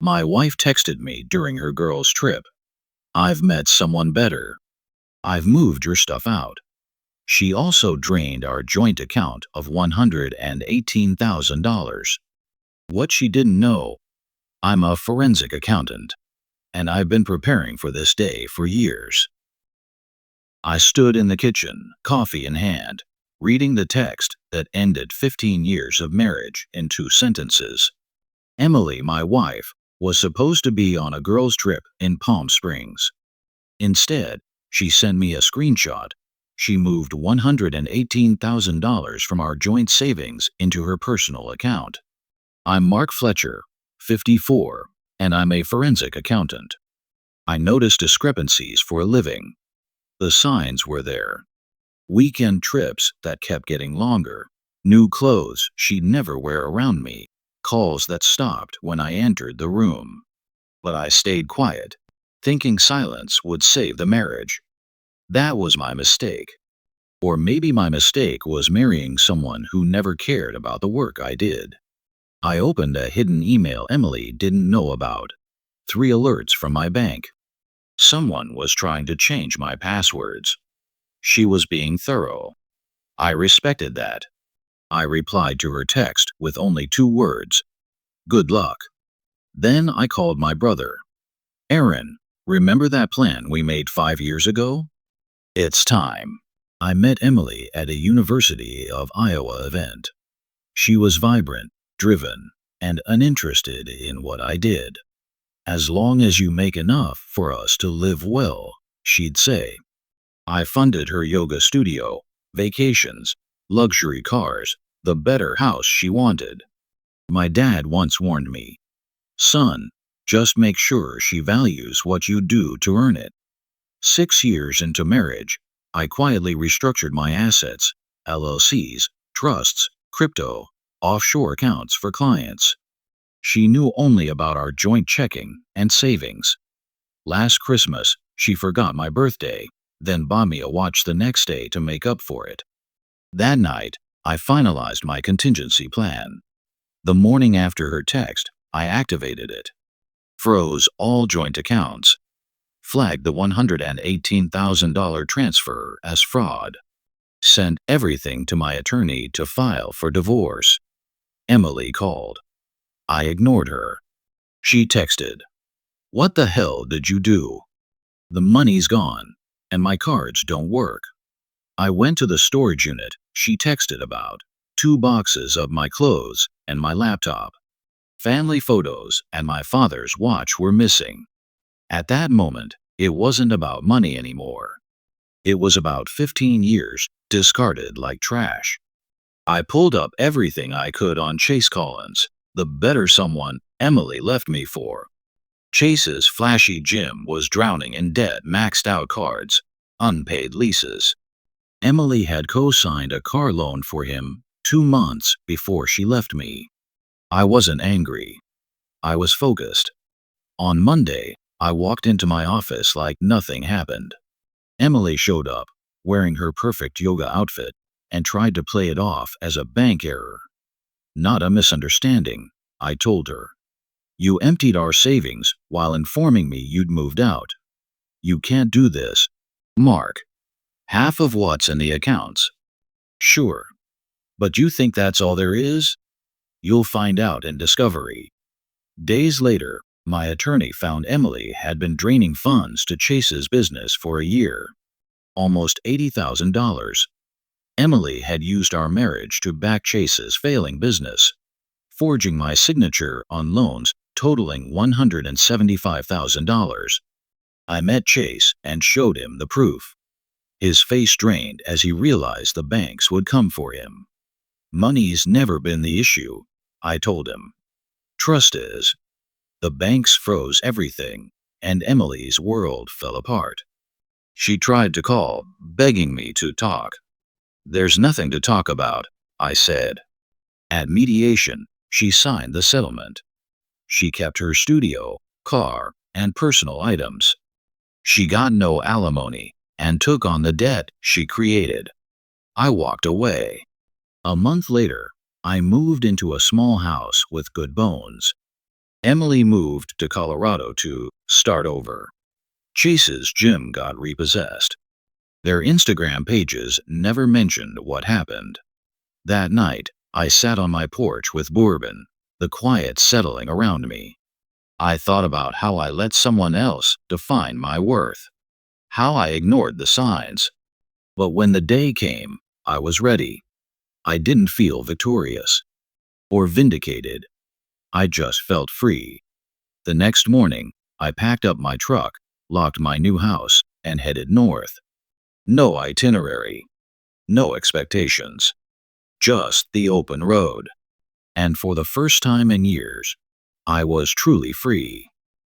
My wife texted me during her girls' trip. I've met someone better. I've moved your stuff out. She also drained our joint account of $118,000. What she didn't know, I'm a forensic accountant, and I've been preparing for this day for years. I stood in the kitchen, coffee in hand, reading the text that ended 15 years of marriage in 2 sentences. Emily, my wife, was supposed to be on a girls' trip in Palm Springs. Instead, she sent me a screenshot. She moved $118,000 from our joint savings into her personal account. I'm Mark Fletcher, 54, and I'm a forensic accountant. I noticed discrepancies for a living. The signs were there. Weekend trips that kept getting longer. New clothes she'd never wear around me. Calls that stopped when I entered the room. But I stayed quiet, thinking silence would save the marriage. That was my mistake. Or maybe my mistake was marrying someone who never cared about the work I did. I opened a hidden email Emily didn't know about. 3 alerts from my bank. Someone was trying to change my passwords. She was being thorough. I respected that. I replied to her text with only 2 words. Good luck. Then I called my brother. Aaron, remember that plan we made 5 years ago? It's time. I met Emily at a University of Iowa event. She was vibrant, driven, and uninterested in what I did. As long as you make enough for us to live well, she'd say. I funded her yoga studio, vacations, luxury cars, the better house she wanted. My dad once warned me, son, just make sure she values what you do to earn it. 6 years into marriage, I quietly restructured my assets, LLCs, trusts, crypto, offshore accounts for clients. She knew only about our joint checking and savings. Last Christmas, she forgot my birthday, then bought me a watch the next day to make up for it. That night, I finalized my contingency plan. The morning after her text, I activated it. Froze all joint accounts. Flagged the $118,000 transfer as fraud. Sent everything to my attorney to file for divorce. Emily called. I ignored her. She texted, "What the hell did you do? The money's gone, and my cards don't work." I went to the storage unit she texted about. 2 boxes of my clothes and my laptop. Family photos and my father's watch were missing. At that moment, it wasn't about money anymore. It was about 15 years discarded like trash. I pulled up everything I could on Chase Collins, the better someone Emily left me for. Chase's flashy gym was drowning in debt, maxed out cards, unpaid leases. Emily had co-signed a car loan for him 2 months before she left me. I wasn't angry. I was focused. On Monday, I walked into my office like nothing happened. Emily showed up, wearing her perfect yoga outfit, and tried to play it off as a bank error. Not a misunderstanding, I told her. You emptied our savings while informing me you'd moved out. You can't do this, Mark. Half of what's in the accounts. Sure. But you think that's all there is? You'll find out in discovery. Days later, my attorney found Emily had been draining funds to Chase's business for a year. Almost $80,000. Emily had used our marriage to back Chase's failing business, forging my signature on loans totaling $175,000. I met Chase and showed him the proof. His face drained as he realized the banks would come for him. Money's never been the issue, I told him. Trust is. The banks froze everything, and Emily's world fell apart. She tried to call, begging me to talk. There's nothing to talk about, I said. At mediation, she signed the settlement. She kept her studio, car, and personal items. She got no alimony and took on the debt she created. I walked away. A month later, I moved into a small house with good bones. Emily moved to Colorado to start over. Chase's gym got repossessed. Their Instagram pages never mentioned what happened. That night, I sat on my porch with bourbon, the quiet settling around me. I thought about how I let someone else define my worth, how I ignored the signs. But when the day came, I was ready. I didn't feel victorious or vindicated. I just felt free. The next morning, I packed up my truck, locked my new house, and headed north. No itinerary, no expectations, just the open road. And for the first time in years, I was truly free.